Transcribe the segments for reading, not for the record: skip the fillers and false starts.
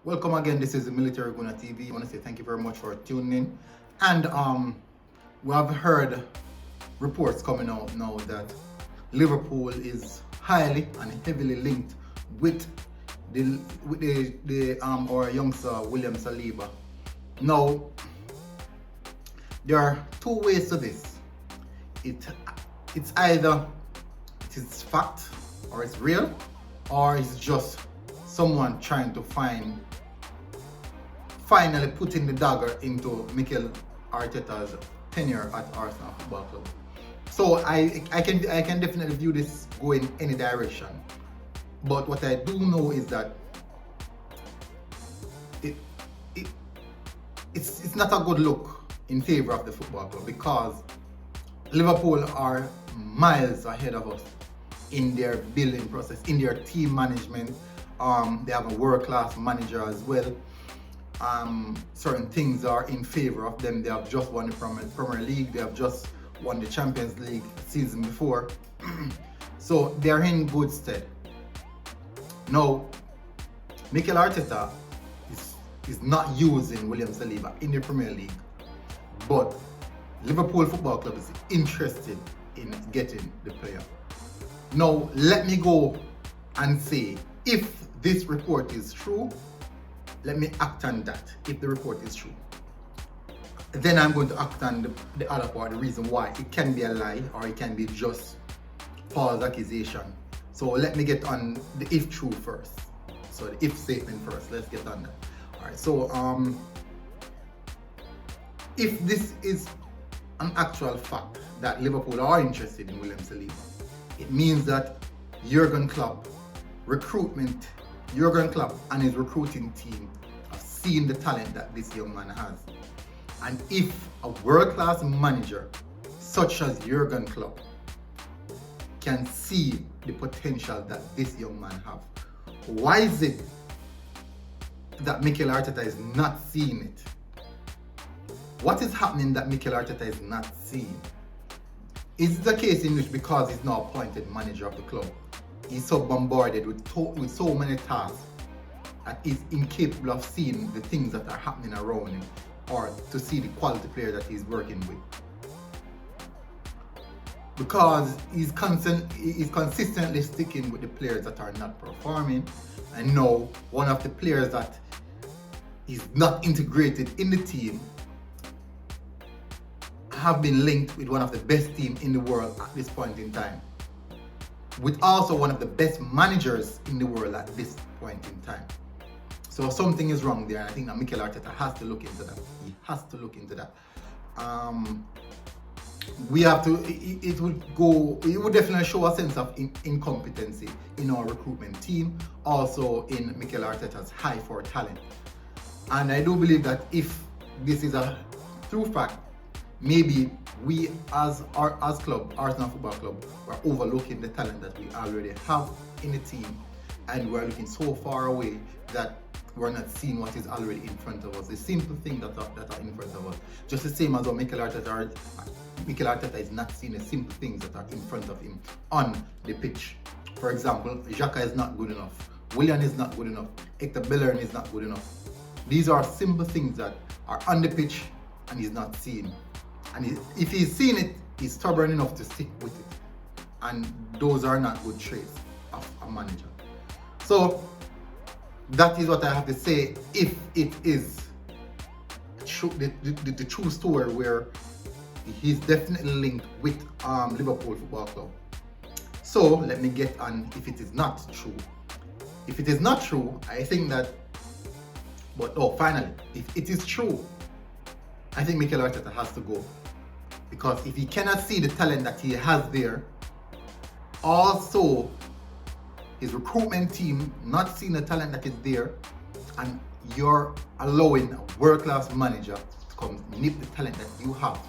Welcome again. This is the Military Guna TV. I want to say thank you very much for tuning in. And we have heard reports coming out now that Liverpool is highly and heavily linked with the our youngster William Saliba. Now there are two ways to this. It's either it is fact or it's real, or it's just someone trying to finally putting the dagger into Mikel Arteta's tenure at Arsenal Football Club. So I can definitely view this going any direction. But what I do know is that it, it it's not a good look in favor of the football club, because Liverpool are miles ahead of us in their building process, in their team management. They have a world-class manager as well. Certain things are in favor of them. They have just won the Premier League. They have just won the Champions League season before. So they are in good stead. Now, Mikel Arteta is not using William Saliba in the Premier League, but Liverpool Football Club is interested in getting the player. Now, let me go and say, if this report is true, let me act on that. If the report is true, then I'm going to act on the other part, the reason why it can be a lie or it can be just false accusation. So let me get on the if true first. So the if statement first. Let's get on that. All right. So if this is an actual fact that Liverpool are interested in William Saliba, it means that Jurgen Klopp and his recruiting team have seen the talent that this young man has. And if a world-class manager such as Jurgen Klopp can see the potential that this young man has, why is it that Mikel Arteta is not seeing it? What is happening that Mikel Arteta is not seeing? Is it the case in which, because he's now appointed manager of the club, he's so bombarded with so many tasks that he's incapable of seeing the things that are happening around him, or to see the quality player that he's working with? Because he's consistently sticking with the players that are not performing, and now one of the players that is not integrated in the team have been linked with one of the best teams in the world at this point in time, with also one of the best managers in the world at this point in time. So something is wrong there, and I think that Mikel Arteta has to look into that. He has to look into that. We have to. It would definitely show a sense of incompetency in our recruitment team, also in Mikel Arteta's high for talent. And I do believe that if this is a true fact, maybe we as club, Arsenal Football Club, are overlooking the talent that we already have in the team, and we're looking so far away that we're not seeing what is already in front of us, the simple things that are in front of us. Just the same as how Mikel Arteta is not seeing the simple things that are in front of him on the pitch. For example, Xhaka is not good enough, Willian is not good enough, Hector Bellerin is not good enough. These are simple things that are on the pitch and he's not seeing. And if he's seeing it, he's stubborn enough to stick with it. And those are not good traits of a manager. So that is what I have to say. If it is true, the true story where he's definitely linked with Liverpool Football Club. So let me get on if it is not true. If it is not true, I think that, finally, if it is true, I think Mikel Arteta has to go. Because if he cannot see the talent that he has there, also his recruitment team not seeing the talent that is there, and you're allowing a world-class manager to come nip the talent that you have,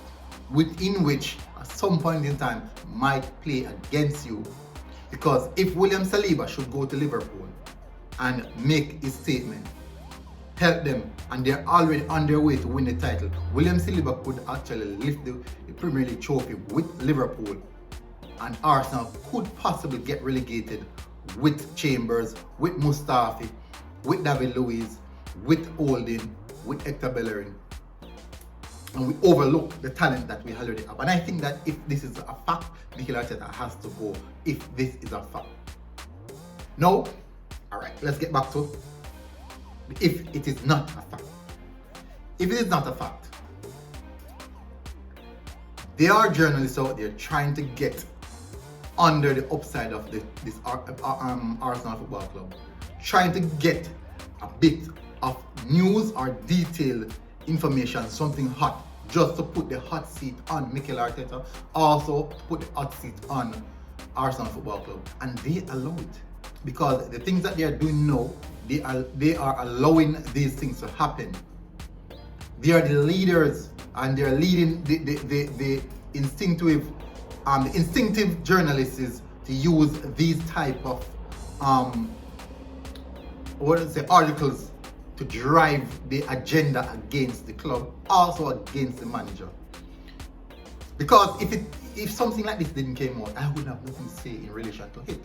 within which at some point in time might play against you. Because if William Saliba should go to Liverpool and make his statement, help them, and they're already on their way to win the title, William Saliba could actually lift the Premier League trophy with Liverpool, and Arsenal could possibly get relegated with Chambers, with Mustafi, with David Luiz, withholding with Hector Bellerin, and we overlook the talent that we already have. And I think that if this is a fact, Mikel Arteta has to go if this is a fact. Now, alright, let's get back to if it is not a fact. If it is not a fact, there are journalists out there trying to get under the upside of this Arsenal Football Club, trying to get a bit of news or detailed information, something hot, just to put the hot seat on Mikel Arteta, also to put the hot seat on Arsenal Football Club, and they allow it because the things that they are doing now, they are allowing these things to happen. They are the leaders, and they are leading the instinctive journalists to use these type of articles to drive the agenda against the club, also against the manager. Because if something like this didn't came out, I wouldn't have nothing to say in relation to it.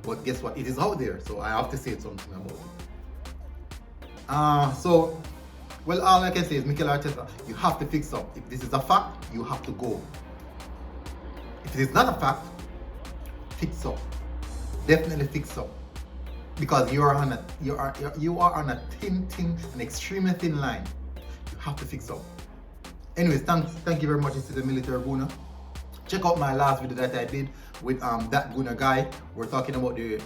But guess what? It is out there, so I have to say something about it. Well, all I can say is, Mikel Arteta, you have to fix up. If this is a fact, you have to go. If it is not a fact, fix up. Definitely fix up. Because you are on a an extremely thin line. You have to fix up. Anyways, thank you very much. This is the Military Gooner. Check out my last video that I did with that Gooner guy. We're talking about the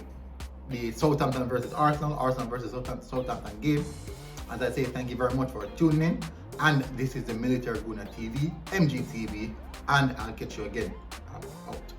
Southampton versus Arsenal versus Southampton game. As I say, thank you very much for tuning in. And this is the Military Gooner TV, MGTV, and I'll catch you again. I'm out.